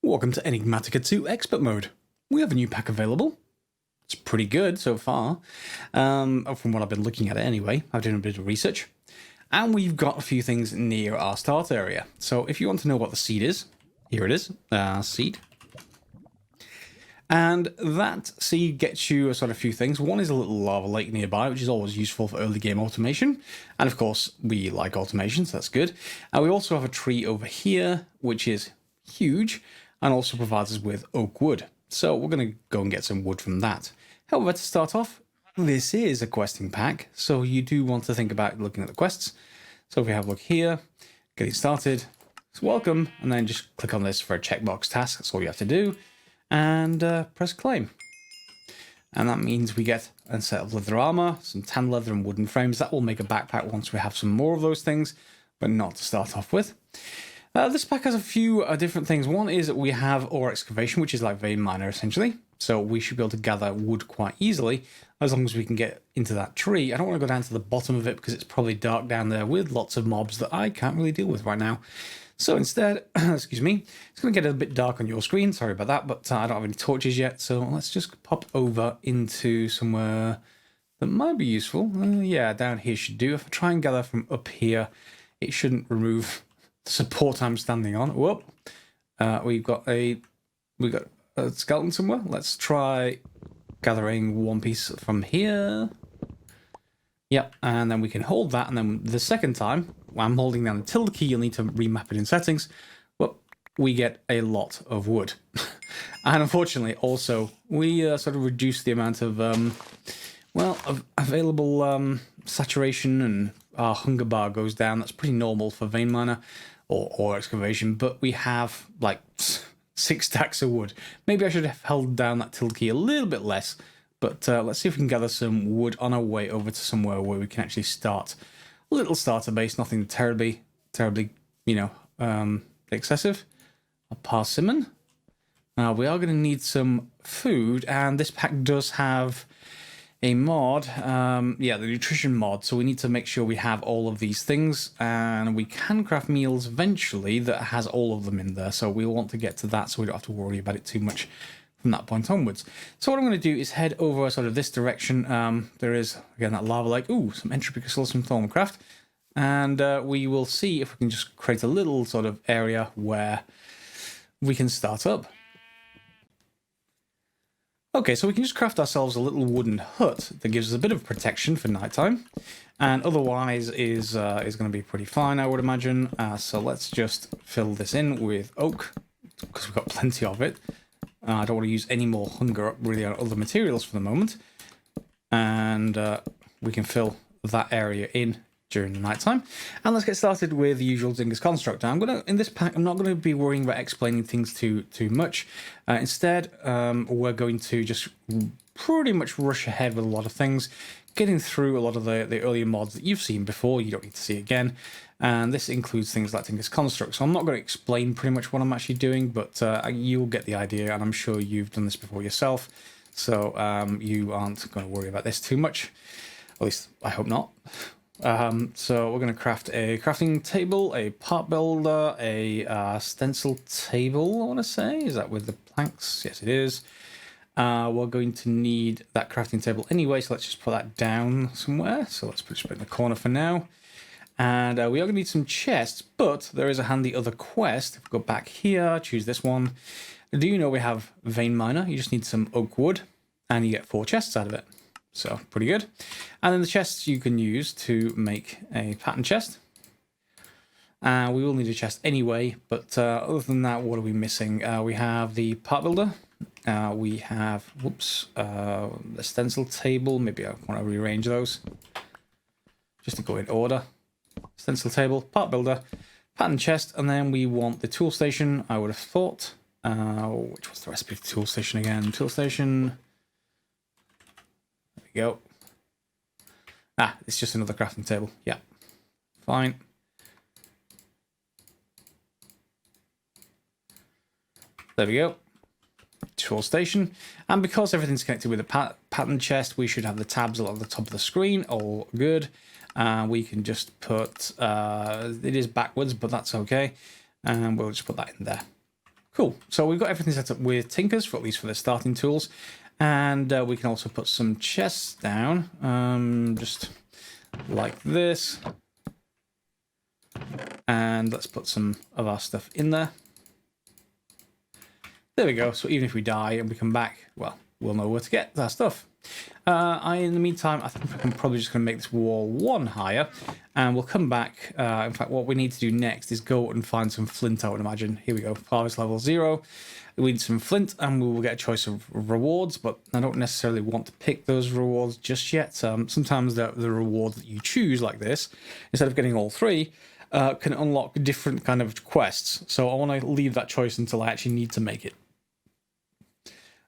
Welcome to Enigmatica 2 Expert Mode. We have a new pack available. It's pretty good so far, from what I've been looking at it anyway. I've done a bit of research. And we've got a few things near our start area. So if you want to know what the seed is, here it is, seed. And that seed gets you a sort of few things. One is a little lava lake nearby, which is always useful for early game automation. And of course, we like automation, so that's good. And we also have a tree over here, which is huge, and also provides us with oak wood. So we're going to go and get some wood from that. However, to start off, this is a questing pack, so you do want to think about looking at the quests. So if we have a look here, getting started, it's welcome, and then just click on this for a checkbox task. That's all you have to do. And press claim. And that means we get a set of leather armor, some tan leather and wooden frames. That will make a backpack once we have some more of those things, but not to start off with. This pack has a few different things. One is that we have ore excavation, which is like vein miner essentially. So we should be able to gather wood quite easily as long as we can get into that tree. I don't want to go down to the bottom of it because it's probably dark down there with lots of mobs that I can't really deal with right now. So instead, excuse me, it's going to get a bit dark on your screen. Sorry about that, but I don't have any torches yet. So let's just pop over into somewhere that might be useful. Yeah, down here should do. If I try and gather from up here, it shouldn't remove the support I'm standing on. Whoop. We've got a skeleton somewhere. Let's try gathering one piece from here. Yep, and then we can hold that, and then the second time, when I'm holding down the tilde key, you'll need to remap it in settings, but we get a lot of wood. And unfortunately, also, we sort of reduce the amount of, available saturation, and our hunger bar goes down. That's pretty normal for vein miner or excavation, but we have, like, 6 stacks of wood. Maybe I should have held down that tilde key a little bit less. But let's see if we can gather some wood on our way over to somewhere where we can actually start a little starter base, nothing terribly, excessive. A persimmon. We are going to need some food, and this pack does have a mod. The nutrition mod. So we need to make sure we have all of these things, and we can craft meals eventually that has all of them in there. So we want to get to that so we don't have to worry about it too much from that point onwards. So what I'm going to do is head over sort of this direction. There is, again, that lava lake. Ooh, some entropy crystals from Thermalcraft. And we will see if we can just create a little sort of area where we can start up. Okay, so we can just craft ourselves a little wooden hut that gives us a bit of protection for nighttime. And otherwise is going to be pretty fine, I would imagine. So let's just fill this in with oak, because we've got plenty of it. I don't want to use any more hunger up really on other materials for the moment. And we can fill that area in during the nighttime. And let's get started with the usual Dingus construct. Now, in this pack, I'm not going to be worrying about explaining things too much. Instead, we're going to just pretty much rush ahead with a lot of things, getting through a lot of the earlier mods that you've seen before. You don't need to see again. And this includes things like Dingus Construct. So I'm not going to explain pretty much what I'm actually doing, but you'll get the idea, and I'm sure you've done this before yourself. So you aren't going to worry about this too much. At least, I hope not. So we're going to craft a crafting table, a part builder, a stencil table, I want to say. Is that with the planks? Yes, it is. We're going to need that crafting table anyway, so let's just put that down somewhere. So let's put it in the corner for now. And we are going to need some chests, but there is a handy other quest. If we go back here, choose this one. Do you know we have vein miner? You just need some oak wood, and you get 4 chests out of it. So pretty good. And then the chests you can use to make a pattern chest. We will need a chest anyway, but other than that, what are we missing? We have the part builder. We have, the stencil table. Maybe I want to rearrange those just to go in order. Stencil table, part builder, pattern chest, and then we want the tool station, I would have thought. Which was the recipe for the tool station again? Tool station. There we go. It's just another crafting table. Yeah, fine. There we go. Tool station. And because everything's connected with a pattern chest, we should have the tabs along the top of the screen. All good. We can just put, it is backwards, but that's okay. And we'll just put that in there. Cool. So we've got everything set up with tinkers, for at least for the starting tools. And we can also put some chests down, just like this. And let's put some of our stuff in there. There we go. So even if we die and we come back, well, we'll know where to get our stuff. In the meantime, I think I'm probably just going to make this wall 1 higher, and we'll come back. In fact, what we need to do next is go and find some flint, I would imagine. Here we go, harvest level 0. We need some flint, and we will get a choice of rewards, but I don't necessarily want to pick those rewards just yet. Sometimes the reward that you choose like this, instead of getting all 3, can unlock different kind of quests. So I want to leave that choice until I actually need to make it.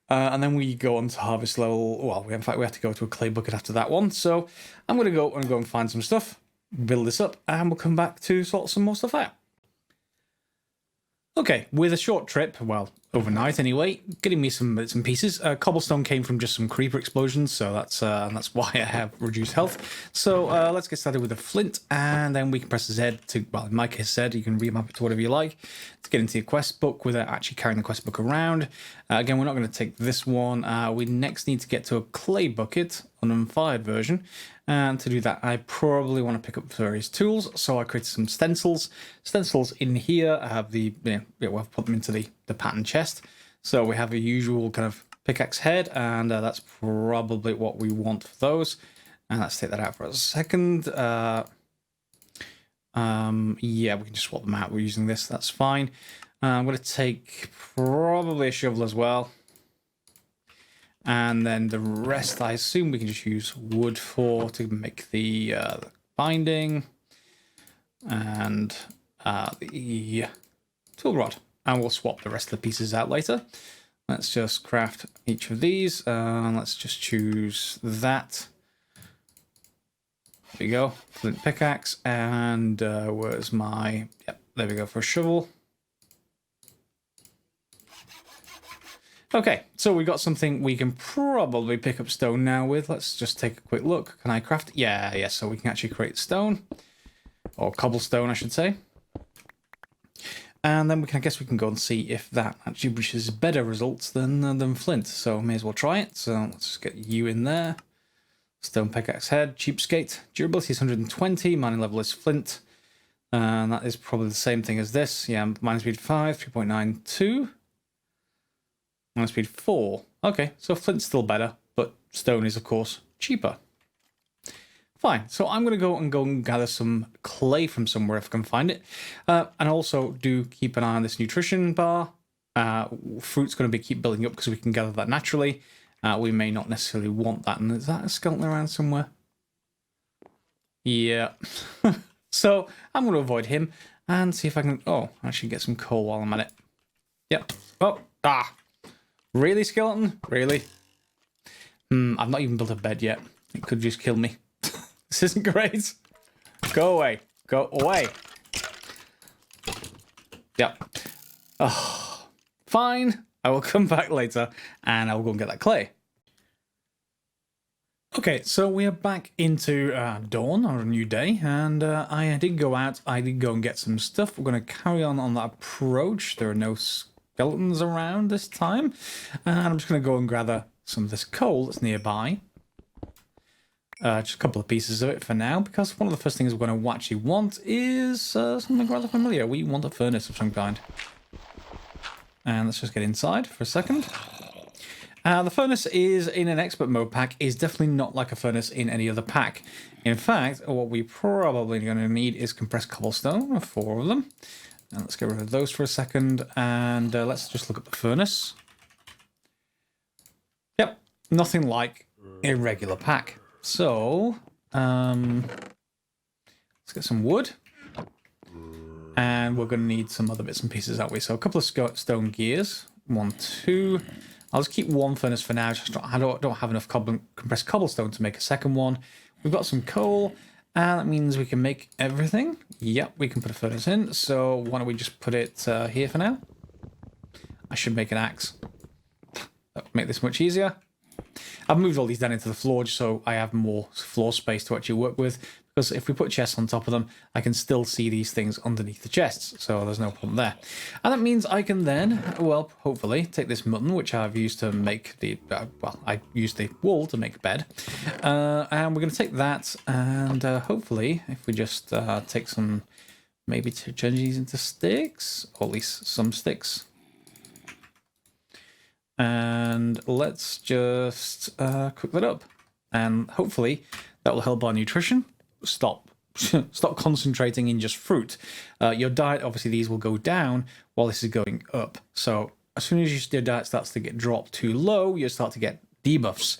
And then we go on to harvest level. Well, in fact, we have to go to a clay bucket after that one. So I'm going to go and find some stuff, build this up, and we'll come back to sort some more stuff out. Okay, with a short trip, well, overnight anyway, getting me some bits and pieces. Cobblestone came from just some creeper explosions, so that's why I have reduced health. So let's get started with the flint, and then we can press Z to, well, in my case Z, you can remap it to whatever you like, to get into your quest book without actually carrying the quest book around. Again, we're not going to take this one. We next need to get to a clay bucket, an unfired version. And to do that, I probably want to pick up various tools. So I created some stencils. Stencils in here, I have I've put them into the pattern chest. So we have a usual kind of pickaxe head, and that's probably what we want for those. And let's take that out for a second. Yeah, we can just swap them out. We're using this, that's fine. I'm going to take probably a shovel as well. And then the rest, I assume we can just use wood for to make the binding and the tool rod. And we'll swap the rest of the pieces out later. Let's just craft each of these. Let's just choose that. There we go. Flint pickaxe. And where's my... Yep, there we go for a shovel. Okay, so we've got something we can probably pick up stone now with. Let's just take a quick look. Can I craft? Yeah, so we can actually create stone. Or cobblestone, I should say. And then I guess we can go and see if that actually produces better results than flint. So may as well try it. So let's just get you in there. Stone pickaxe head, cheapskate. Durability is 120, mining level is flint. And that is probably the same thing as this. Yeah, mining speed 5, 3.92. Mining speed 4. Okay, so flint's still better, but stone is, of course, cheaper. Fine, so I'm going to go and gather some clay from somewhere if I can find it. And also do keep an eye on this nutrition bar. Fruit's going to keep building up because we can gather that naturally. We may not necessarily want that. And is that a skeleton around somewhere? Yeah. So I'm going to avoid him and see if I can... Oh, actually get some coal while I'm at it. Yep. Oh, Really, skeleton? Really? I've not even built a bed yet. It could just kill me. This isn't great. Go away. Go away. Yep. Oh, fine. I will come back later and I will go and get that clay. Okay, so we are back into dawn, or a new day, and I did go out. I did go and get some stuff. We're going to carry on that approach. There are no skeletons around this time, and I'm just going to go and gather some of this coal that's nearby. Just a couple of pieces of it for now, because one of the first things we're going to actually want is something rather familiar. We want a furnace of some kind. And let's just get inside for a second. The furnace is in an expert mode pack is definitely not like a furnace in any other pack. In fact, what we probably going to need is compressed cobblestone, 4 of them. And let's get rid of those for a second, and let's just look at the furnace. Yep, nothing like a regular pack. So, let's get some wood. And we're going to need some other bits and pieces, aren't we? So a couple of stone gears. 1, 2. I'll just keep one furnace for now. I don't have enough compressed cobblestone to make a second one. We've got some coal. And that means we can make everything. Yep, we can put a furnace in. So why don't we just put it here for now? I should make an axe. That would make this much easier. I've moved all these down into the floor just so I have more floor space to actually work with. because if we put chests on top of them, I can still see these things underneath the chests, so there's no problem there. And that means I can then, well, hopefully, take this mutton, which I've used to make the, well, I used the wool to make a bed, and we're going to take that, and hopefully, if we just take some, maybe to change these into sticks, or at least some sticks. And let's just cook that up, and hopefully that will help our nutrition. Stop concentrating in just fruit. Your diet, obviously, these will go down while this is going up. So as soon as your diet starts to get dropped too low, you start to get debuffs,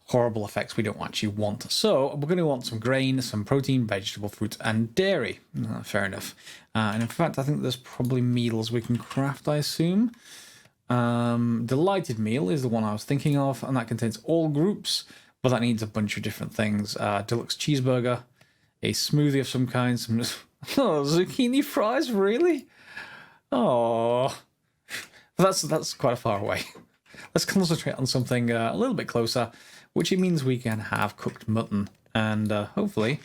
horrible effects we don't actually want. So we're going to want some grain, some protein, vegetable, fruit, and dairy. Fair enough. And in fact, I think there's probably meals we can craft, I assume. Delighted meal is the one I was thinking of, and that contains all groups, but that needs a bunch of different things. Deluxe cheeseburger, a smoothie of some kind, some zucchini fries, really? Oh, that's quite far away. Let's concentrate on something a little bit closer, which it means we can have cooked mutton, and hopefully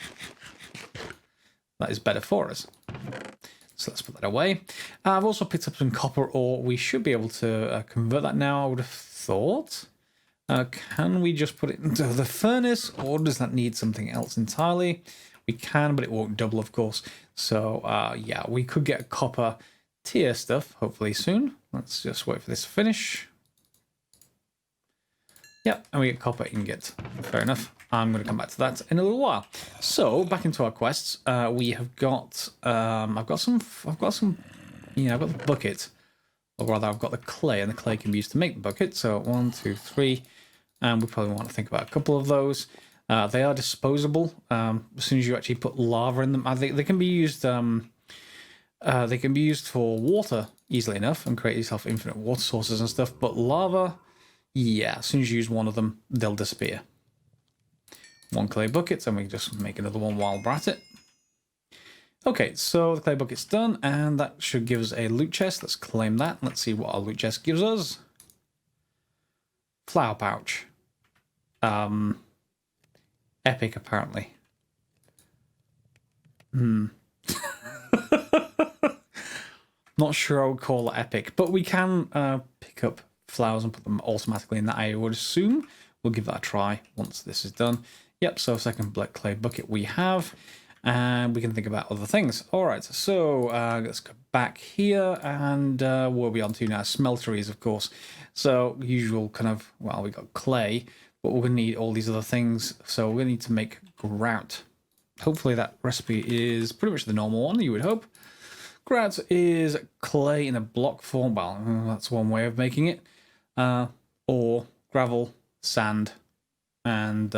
that is better for us. So let's put that away. I've also picked up some copper ore. We should be able to convert that now, I would have thought. Can we just put it into the furnace, or does that need something else entirely? We can, but it won't double, of course. So, yeah, we could get a copper tier stuff, hopefully soon. Let's just wait for this to finish. Yep, and we get copper ingot. Fair enough. I'm going to come back to that in a little while. So back into our quests, we have got. I've got some. Yeah, I've got the bucket, or rather, I've got the clay, and the clay can be used to make the bucket. So 1, 2, 3, and we probably want to think about a couple of those. They are disposable. As soon as you actually put lava in them, I think they can be used. They can be used for water easily enough, and create yourself infinite water sources and stuff. But lava, yeah, as soon as you use one of them, they'll disappear. 1 clay bucket, and we can just make another one while we're at it. Okay, so the clay bucket's done, and that should give us a loot chest. Let's claim that. Let's see what our loot chest gives us. Flower pouch. Epic, apparently. Not sure I would call it epic, but we can pick up flowers and put them automatically in that, I would assume. We'll give that a try once this is done. Yep, so second black clay bucket we have, and we can think about other things. All right, so let's go back here, and where are we on to now? Smelteries, of course. So usual kind of, well, we got clay, but we're going to need all these other things. So we're going to need to make grout. Hopefully that recipe is pretty much the normal one, you would hope. Grout is clay in a block form. Well, that's one way of making it. Or gravel, sand, and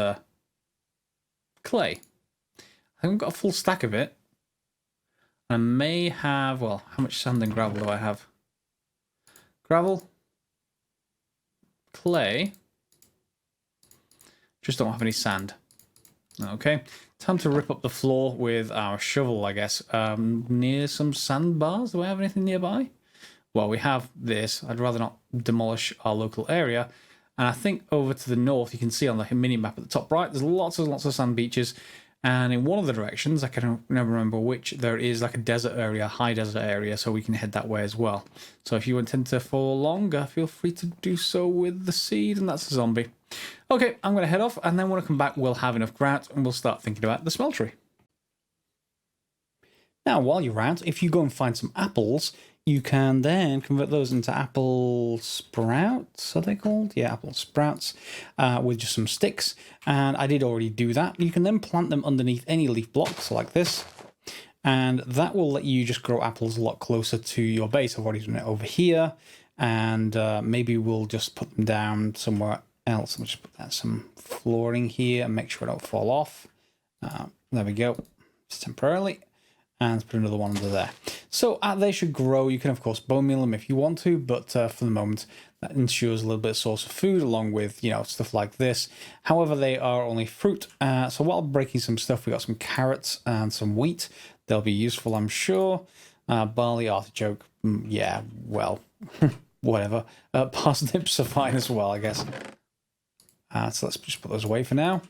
clay. I haven't got a full stack of it. I may have, well, how much sand and gravel do I have? Gravel, clay, just don't have any sand. Okay, time to rip up the floor with our shovel, I guess. Near some sandbars, do I have anything nearby? Well, we have this. I'd rather not demolish our local area. And I think over to the north, you can see on the mini map at the top right, there's lots of sand beaches. And in one of the directions, I can never remember which, there is like a desert area, high desert area, so we can head that way as well. So if you intend to follow along, feel free to do so with the seed, and that's a zombie. Okay, I'm going to head off, and then when I come back, we'll have enough grout, and we'll start thinking about the smeltery. Now, while you're out, if you go and find some apples, you can then convert those into apple sprouts, are they called? Yeah, apple sprouts, with just some sticks. And I did already do that. You can then plant them underneath any leaf blocks like this. And that will let you just grow apples a lot closer to your base. I've already done it over here. And maybe we'll just put them down somewhere else. I'll just put down some flooring here and make sure it don't fall off. There we go, just temporarily. And let's put another one under there. So they should grow. You can, of course, bone meal them if you want to, but for the moment, that ensures a little bit of source of food along with, you know, stuff like this. However, they are only fruit. So while breaking some stuff, we got some carrots and some wheat. They'll be useful, I'm sure. Barley, artichoke, yeah, well, whatever. Parsnips are fine as well, I guess. So let's just put those away for now.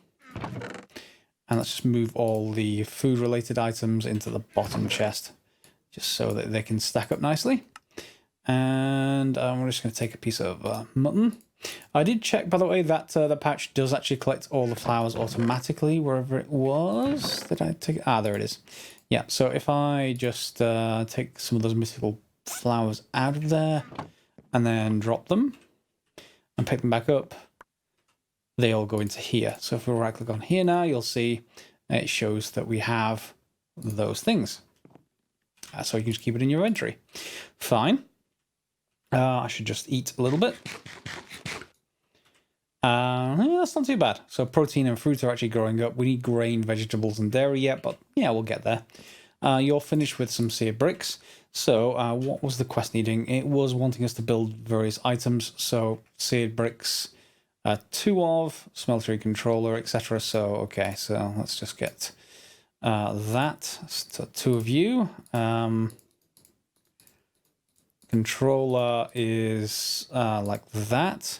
And let's just move all the food-related items into the bottom chest, just so that they can stack up nicely. And we're just going to take a piece of mutton. I did check, by the way, that the pouch does actually collect all the flowers automatically, wherever it was. Did I take it? Ah, there it is. Yeah, so if I just take some of those mythical flowers out of there, and then drop them, and pick them back up, they all go into here. So if we right click on here now, you'll see it shows that we have those things. So you can just keep it in your inventory. Fine. I should just eat a little bit. Yeah, that's not too bad. So protein and fruit are actually growing up. We need grain, vegetables, and dairy yet, but yeah, we'll get there. You're finished with some seared bricks. So what was the quest needing? It was wanting us to build various items. So seared bricks, 2 of, smeltery controller, etc. So, okay, so let's just get that. So 2 of you. Controller is like that.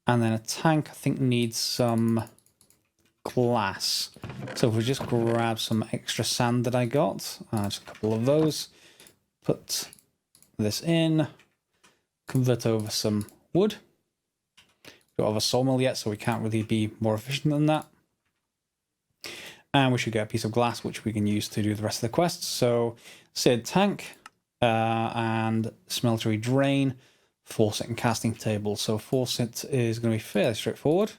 And then a tank, I think, needs some glass. So if we just grab some extra sand that I got, just a couple of those, put this in, convert over some wood. We don't have a sawmill yet, so we can't really be more efficient than that. And we should get a piece of glass, which we can use to do the rest of the quests. So, seared tank and smeltery drain, faucet and casting table. So faucet is going to be fairly straightforward.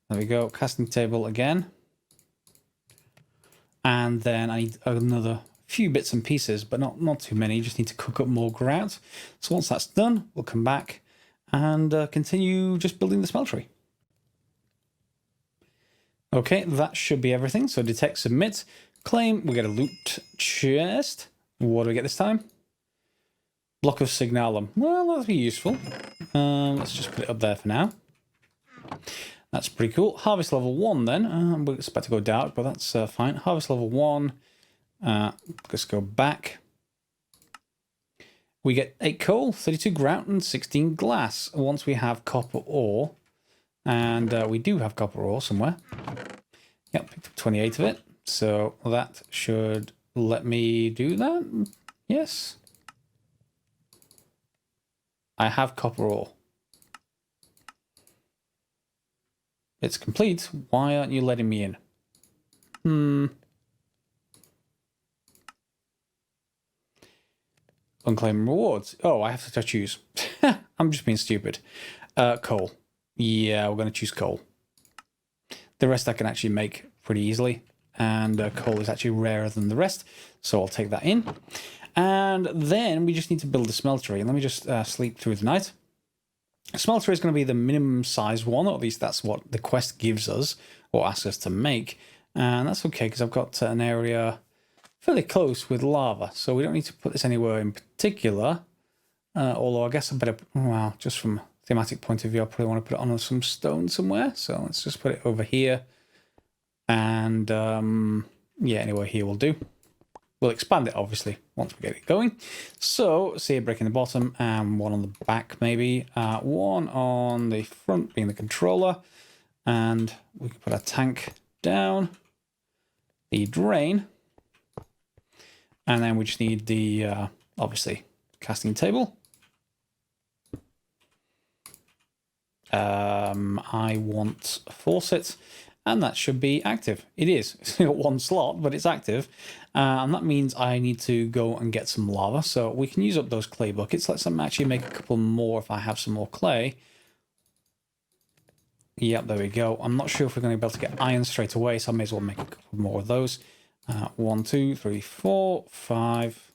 There we go, casting table again. And then I need another few bits and pieces, but not too many. Just need to cook up more grout. So once that's done, we'll come back and continue just building the smeltery. Okay, that should be everything. So detect, submit, claim. We get a loot chest. What do we get this time? Block of signalum. Well, that'll be useful. Let's just put it up there for now. That's pretty cool. Harvest level 1 then. We expect to go dark, but that's fine. Harvest level 1. Let's go back. We get 8 coal, 32 grout, and 16 glass once we have copper ore. And we do have copper ore somewhere. Yep, picked up 28 of it. So that should let me do that. Yes. I have copper ore. It's complete. Why aren't you letting me in? Unclaimed rewards. Oh, I have to choose. I'm just being stupid. Coal. Yeah, we're going to choose coal. The rest I can actually make pretty easily. And coal is actually rarer than the rest. So I'll take that in. And then we just need to build a smeltery. And let me just sleep through the night. A smeltery is going to be the minimum size one, or at least that's what the quest gives us, or asks us to make. And that's okay, because I've got an area fairly close with lava. So we don't need to put this anywhere in particular. Although I guess I better, well, just from a thematic point of view, I probably want to put it on some stone somewhere. So let's just put it over here. And yeah, anywhere here will do. We'll expand it, obviously, once we get it going. So, see a brick in the bottom and one on the back, maybe. One on the front, being the controller. And we can put a tank down. The drain. And then we just need the, obviously, casting table. I want a faucet. And that should be active. It is. It's got 1 slot, but it's active. And that means I need to go and get some lava. So we can use up those clay buckets. Let's actually make a couple more if I have some more clay. Yep, there we go. I'm not sure if we're going to be able to get iron straight away, so I may as well make a couple more of those. 1, 2, 3, 4, 5,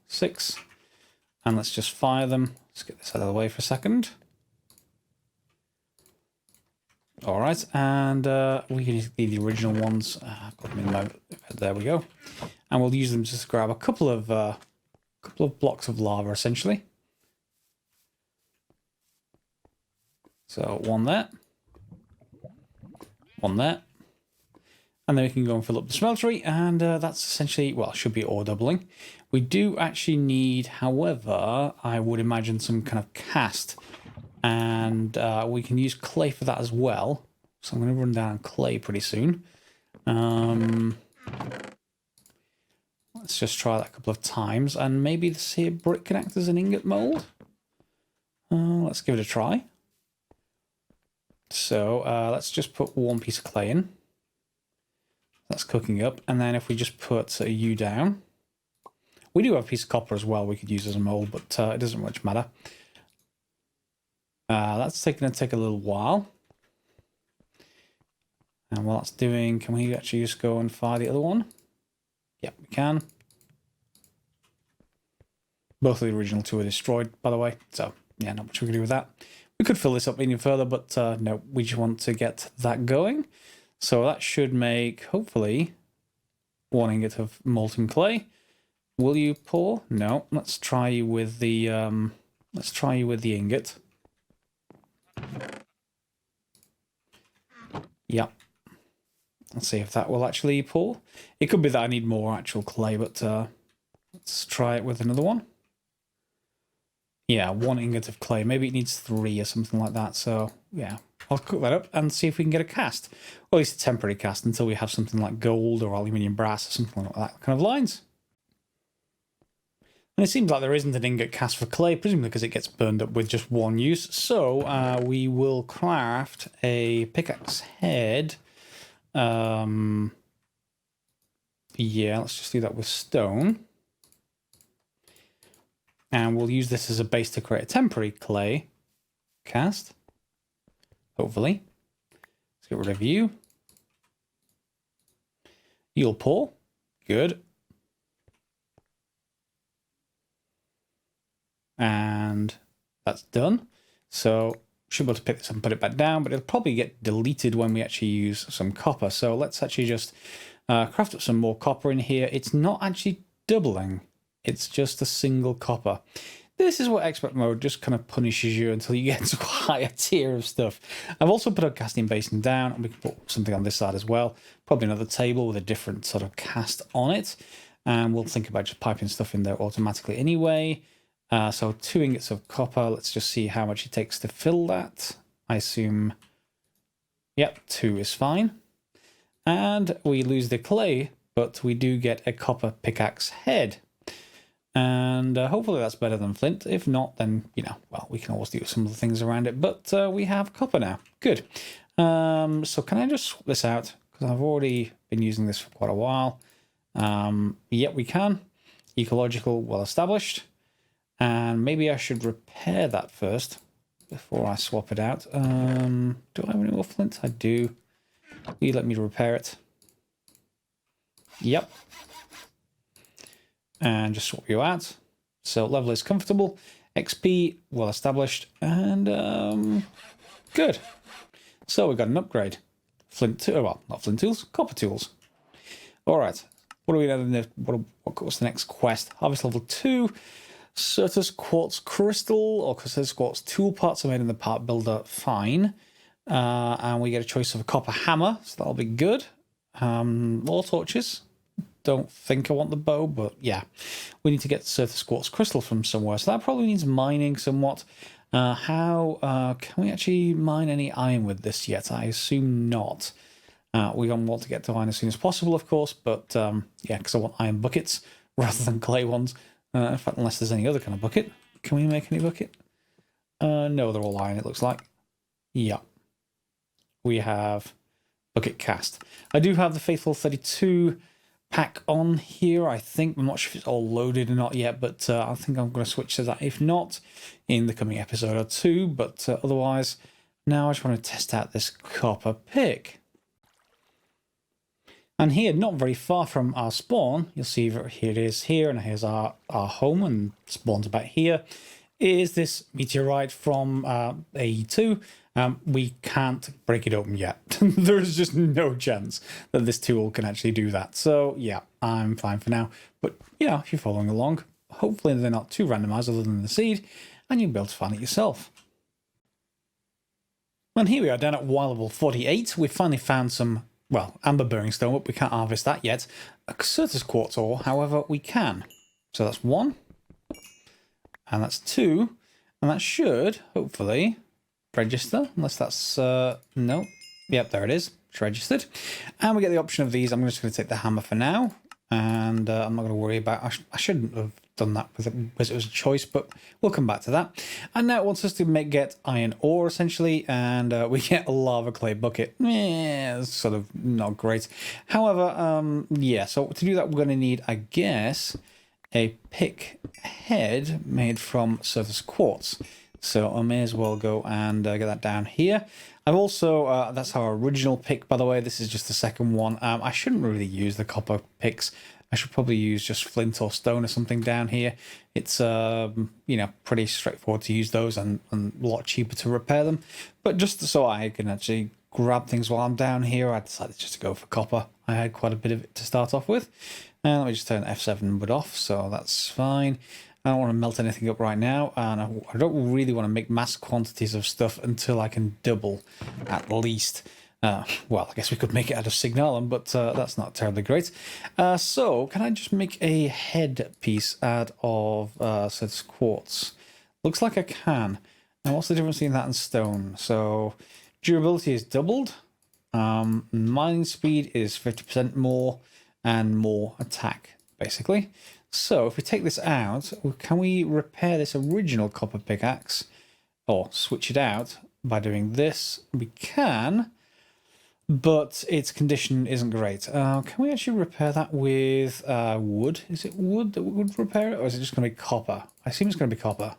6. And let's just fire them. Let's get this out of the way for a second. All right, and we can use the original ones. I've got them in my, there we go, and we'll use them just to grab a couple of blocks of lava, essentially. So one there, and then we can go and fill up the smeltery, and that's essentially, well, should be ore doubling. We do actually need, however, I would imagine some kind of cast. And we can use clay for that as well. So I'm going to run down clay pretty soon. Let's just try that a couple of times, and maybe this here brick can act as an ingot mold. Let's give it a try. So let's just put one piece of clay in. That's cooking up, and then if we just put you down, we do have a piece of copper as well we could use as a mold, but it doesn't much matter. That's going to take a little while. And while that's doing, can we actually just go and fire the other one? Yep, we can. Both of the original two are destroyed, by the way, so yeah, not much we can do with that. We could fill this up even further, but no, we just want to get that going. So that should make, hopefully, 1 ingot of molten clay. Will you pour? No. Let's try you with the ingot. Yep. Let's see if that will actually pour. It could be that I need more actual clay, but let's try it with another one. Yeah, 1 ingot of clay. Maybe it needs 3 or something like that. So yeah, I'll cook that up and see if we can get a cast. Or at least a temporary cast until we have something like gold or aluminium brass or something like that kind of lines. And it seems like there isn't an ingot cast for clay, presumably because it gets burned up with just 1 use. So we will craft a pickaxe head. Yeah, let's just do that with stone. And we'll use this as a base to create a temporary clay cast. Hopefully. Let's get rid of you. You'll pour. Good. And that's done. So should be able to pick this up and put it back down, but it'll probably get deleted when we actually use some copper. So let's actually just craft up some more copper in here. It's not actually doubling. It's just a single copper. This is what expert mode just kind of punishes you until you get to a higher tier of stuff. I've also put a casting basin down, and we can put something on this side as well. Probably another table with a different sort of cast on it. And we'll think about just piping stuff in there automatically anyway. So 2 ingots of copper. Let's just see how much it takes to fill that. I assume, yep, 2 is fine. And we lose the clay, but we do get a copper pickaxe head. And hopefully that's better than flint. If not, then, you know, well, we can always do some of the things around it. But we have copper now. Good. So can I just swap this out? Because I've already been using this for quite a while. Yep, we can. Ecological, well established. And maybe I should repair that first before I swap it out. Do I have any more flint? I do. Will you let me repair it? Yep. And just swap you out. So level is comfortable. XP, well established. And good. So we got an upgrade. Flint, well, not flint tools, copper tools. All right. What do we have? What's the next quest? Harvest level 2. Certus quartz crystal or Certus quartz tool parts are made in the part builder. Fine. And we get a choice of a copper hammer, so that'll be good. More torches. Don't think I want the bow, but yeah. We need to get Certus quartz crystal from somewhere, so that probably needs mining somewhat. Can we actually mine any iron with this yet? I assume not. We don't want to get to iron as soon as possible, of course, but yeah, because I want iron buckets rather than clay ones. In fact, unless there's any other kind of bucket. Can we make any bucket? No, they're all iron, it looks like. Yeah. We have bucket cast. I do have the Faithful 32 pack on here, I think. I'm not sure if it's all loaded or not yet, but I think I'm going to switch to that, if not, in the coming episode or two. But otherwise, now I just want to test out this copper pick. And here, not very far from our spawn, you'll see here it is here, and here's our home, and spawn's about here, is this meteorite from E02. We can't break it open yet. There's just no chance that this tool can actually do that. So yeah, I'm fine for now. But yeah, if you're following along, hopefully they're not too randomized other than the seed, and you'll be able to find it yourself. And here we are down at Y level 48. We've finally found some, well, amber bearing stone, but we can't harvest that yet. A Certus quartz ore, however, we can. So that's 1. And that's 2. And that should, hopefully, register. Unless that's, no. Yep, there it is. It's registered. And we get the option of these. I'm just going to take the hammer for now. And I'm not going to worry about... I shouldn't have done that with it because it was a choice, but we'll come back to that. And now it wants us to get iron ore, essentially. And we get a lava clay bucket. It's sort of not great. However, yeah, so to do that, we're going to need, I guess, a pick head made from surface quartz. So I may as well go and get that down here. I've also, that's our original pick, by the way. This is just the second one. I shouldn't really use the copper picks. I should probably use just flint or stone or something down here. It's, you know, pretty straightforward to use those and a lot cheaper to repair them. But just so I can actually grab things while I'm down here, I decided just to go for copper. I had quite a bit of it to start off with. And let me just turn F7 wood off, so that's fine. I don't want to melt anything up right now, and I don't really want to make mass quantities of stuff until I can double, at least. Well, I guess we could make it out of signalum, but that's not terribly great. So, can I just make a head piece out of such quartz? Looks like I can. Now, what's the difference between that and stone? So, durability is doubled. Mining speed is 50% more, and more attack, basically. So if we take this out, can we repair this original copper pickaxe or switch it out by doing this? We can, but its condition isn't great. Can we actually repair that with wood? Is it wood that would repair it, or is it just going to be copper? I assume it's going to be copper.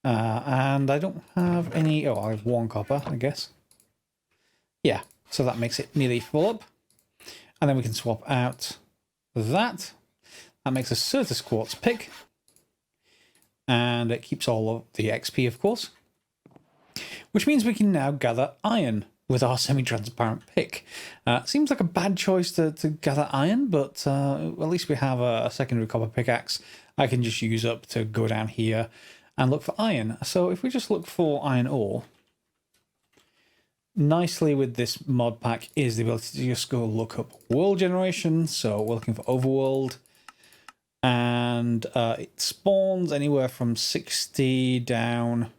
And I don't have any... Oh, I have one copper, I guess. Yeah, so that makes it nearly full up. And then we can swap out that. That makes a surface quartz pick. And it keeps all of the XP, of course. Which means we can now gather iron with our semi-transparent pick. Seems like a bad choice to gather iron, but at least we have a secondary copper pickaxe I can just use up to go down here and look for iron. So if we just look for iron ore, nicely with this mod pack is the ability to just go look up world generation. So we're looking for overworld. And it spawns anywhere from 60 down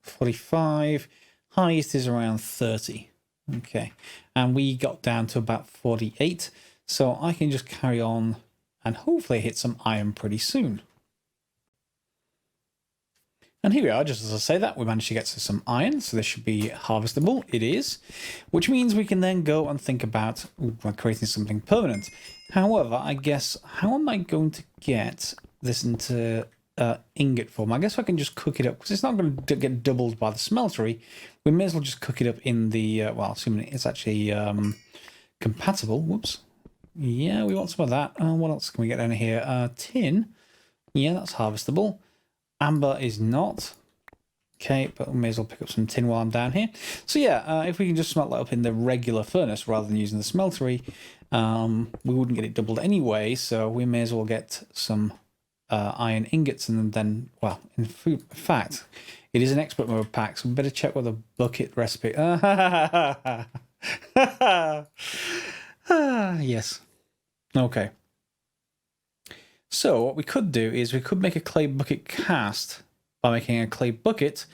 45. Highest is around 30. Okay. And we got down to about 48. So I can just carry on and hopefully hit some iron pretty soon. And here we are, just as I say that, we managed to get to some iron, so this should be harvestable. It is, which means we can then go and think about creating something permanent. However, I guess, how am I going to get this into ingot form? I guess I can just cook it up, because it's not going to get doubled by the smeltery. We may as well just cook it up in the, well, assuming it's actually compatible. Whoops. Yeah, we want some of that. What else can we get down here? Tin. Yeah, that's harvestable. Amber is not. Okay, but we may as well pick up some tin while I'm down here. So yeah, if we can just smelt that up in the regular furnace rather than using the smeltery, we wouldn't get it doubled anyway, so we may as well get some iron ingots and then, well, in fact, it is an expert mode pack, so we better check what the bucket recipe... Yes. Okay. So what we could do is we could make a clay bucket cast by making a clay bucket,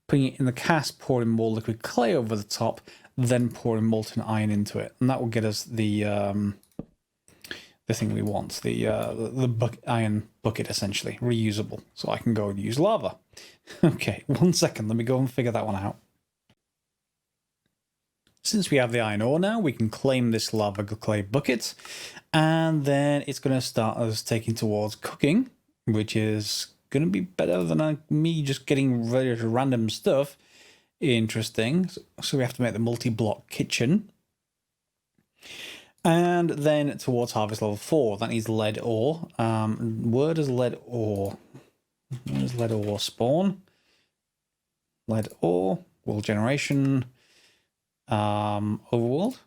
putting it in the cast, pouring more liquid clay over the top, then pouring molten iron into it, and that will get us the thing we want, the iron bucket, essentially reusable. So I can go and use lava. Okay, 1 second. Let me go and figure that one out. Since we have the iron ore now, we can claim this lava clay bucket, and then it's going to start us taking towards cooking, which is going to be better than me just getting rid of random stuff. Interesting. So we have to make the multi-block kitchen. And then towards harvest level 4, that needs lead ore. Where does lead ore? Where does lead ore spawn? Lead ore, world generation. Overworld.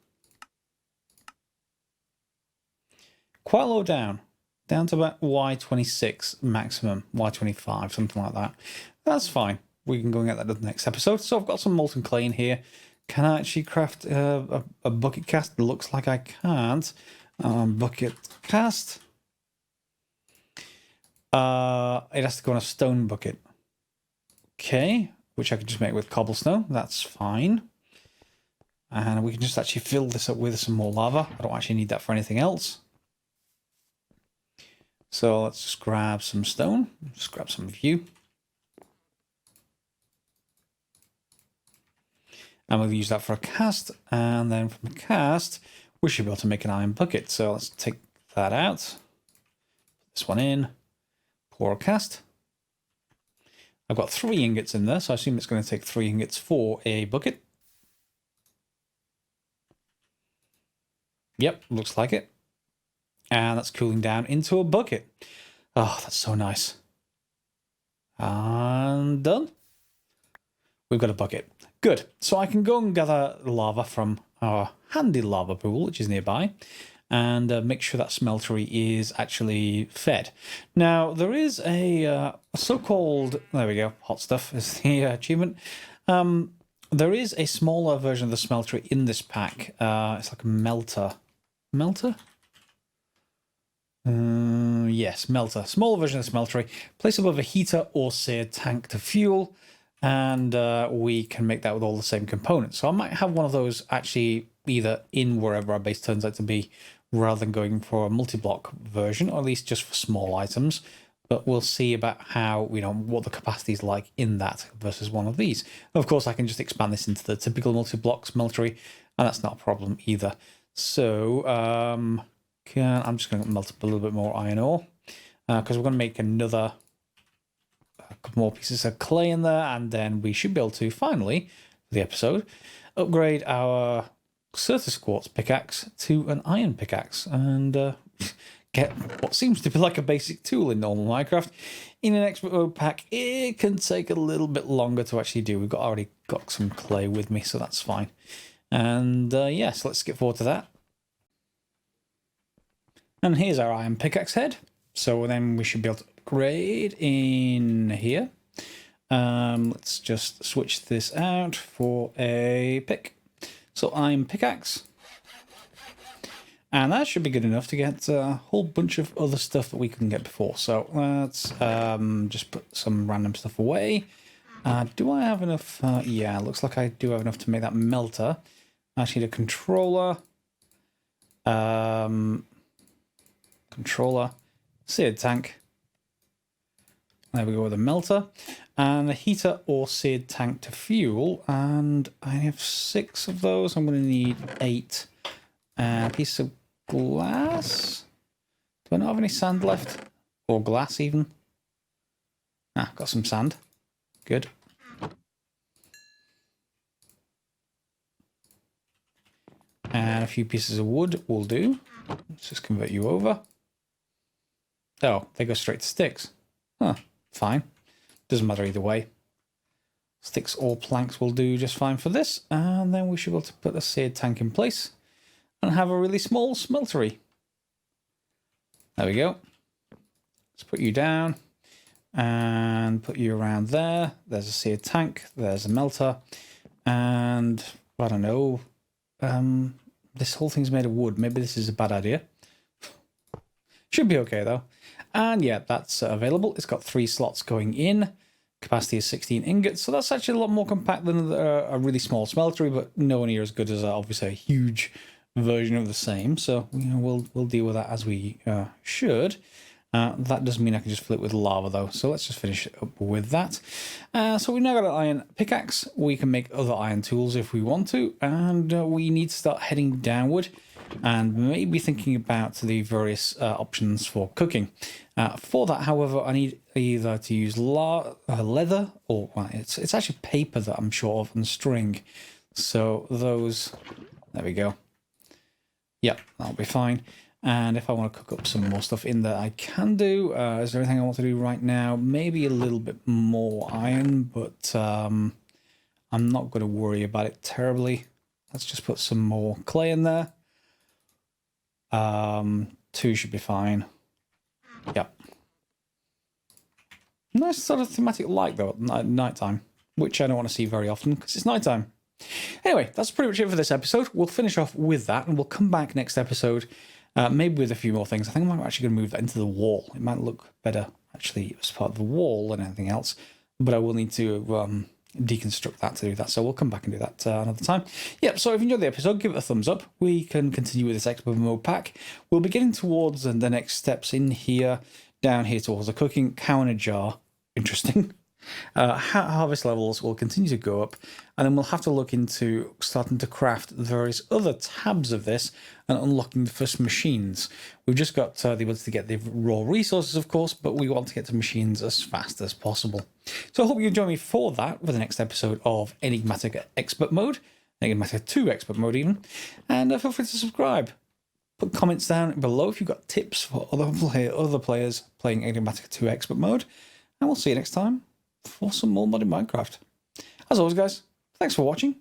Quite low down to about Y26 maximum, Y25, something like that. That's fine. We can go and get that in the next episode. So I've got some molten clay in here. Can I actually craft a bucket cast? Looks like I can't. Bucket cast. It has to go on a stone bucket. Okay, which I can just make with cobblestone. That's fine. And we can just actually fill this up with some more lava. I don't actually need that for anything else. So let's just grab some stone. Just grab some of you. And we'll use that for a cast. And then from the cast, we should be able to make an iron bucket. So let's take that out. Put this one in. Pour a cast. I've got 3 ingots in there, so I assume it's going to take 3 ingots for a bucket. Yep, looks like it. And that's cooling down into a bucket. Oh, that's so nice. And done. We've got a bucket. Good. So I can go and gather lava from our handy lava pool, which is nearby, and make sure that smeltery is actually fed. Now, there is a so-called... There we go. Hot stuff is the achievement. There is a smaller version of the smeltery in this pack. It's like a melter. Melter? Yes, melter. Smaller version of the smeltery. Place above a heater or seared tank to fuel. And we can make that with all the same components. So I might have one of those actually either in wherever our base turns out to be, rather than going for a multi-block version, or at least just for small items. But we'll see about how, what the capacity is like in that versus one of these. Of course, I can just expand this into the typical multi-block smeltery, and that's not a problem either. So I'm just going to melt up a little bit more iron ore, because we're going to make another... a couple more pieces of clay in there, and then we should be able to finally, for the episode, upgrade our Certus quartz pickaxe to an iron pickaxe and get what seems to be like a basic tool in normal Minecraft. In an expert mode pack, it can take a little bit longer to actually do. We've already got some clay with me, so that's fine. And yes, let's get forward to that. And here's our iron pickaxe head. So then we should be able to upgrade in here. Let's just switch this out for a pick. So iron pickaxe. And that should be good enough to get a whole bunch of other stuff that we couldn't get before. So let's just put some random stuff away. Do I have enough? Yeah, looks like I do have enough to make that melter. I actually need a controller. Controller. Seared tank. There we go with a melter. And a heater or seared tank to fuel. And I have 6 of those. I'm going to need 8. A piece of glass. Do I not have any sand left? Or glass even? Ah, got some sand. Good. And a few pieces of wood will do. Let's just convert you over. Oh, they go straight to sticks. Huh, fine. Doesn't matter either way. Sticks or planks will do just fine for this. And then we should be able to put a seared tank in place and have a really small smeltery. There we go. Let's put you down and put you around there. There's a seared tank. There's a melter. And I don't know. This whole thing's made of wood. Maybe this is a bad idea. Should be okay though. And yeah, that's available. It's got 3 slots going in. Capacity is 16 ingots. So that's actually a lot more compact than a really small smeltery, but nowhere near as good as obviously a huge version of the same. So we'll deal with that as we should. That doesn't mean I can just fill it with lava though. So let's just finish it up with that. So we've now got an iron pickaxe. We can make other iron tools if we want to. And we need to start heading downward and maybe thinking about the various options for cooking. For that, however, I need either to use leather or it's actually paper that I'm short of and string. So those, there we go. Yep, that'll be fine. And if I want to cook up some more stuff in there, I can do. Is there anything I want to do right now? Maybe a little bit more iron, but I'm not going to worry about it terribly. Let's just put some more clay in there. 2 should be fine. Yep. Nice sort of thematic light though at night time, which I don't want to see very often because it's night time. Anyway, that's pretty much it for this episode. We'll finish off with that and we'll come back next episode, maybe with a few more things. I think I'm actually going to move that into the wall. It might look better actually as part of the wall than anything else, but I will need to deconstruct that to do that. So we'll come back and do that another time. Yep, so if you enjoyed the episode, give it a thumbs up. We can continue with this expert mode pack. We'll be getting towards the next steps in here, down here towards the cooking cow in a jar. Interesting. Harvest levels will continue to go up, and then we'll have to look into starting to craft the various other tabs of this and unlocking the first machines. We've just got the ability to get the raw resources, of course, but we want to get to machines as fast as possible. So I hope you join me for that for the next episode of Enigmatica Expert Mode, Enigmatica 2 Expert Mode even, and feel free to subscribe. Put comments down below if you've got tips for other players playing Enigmatica 2 Expert Mode, and we'll see you next time for some more modded Minecraft. As always, guys, thanks for watching.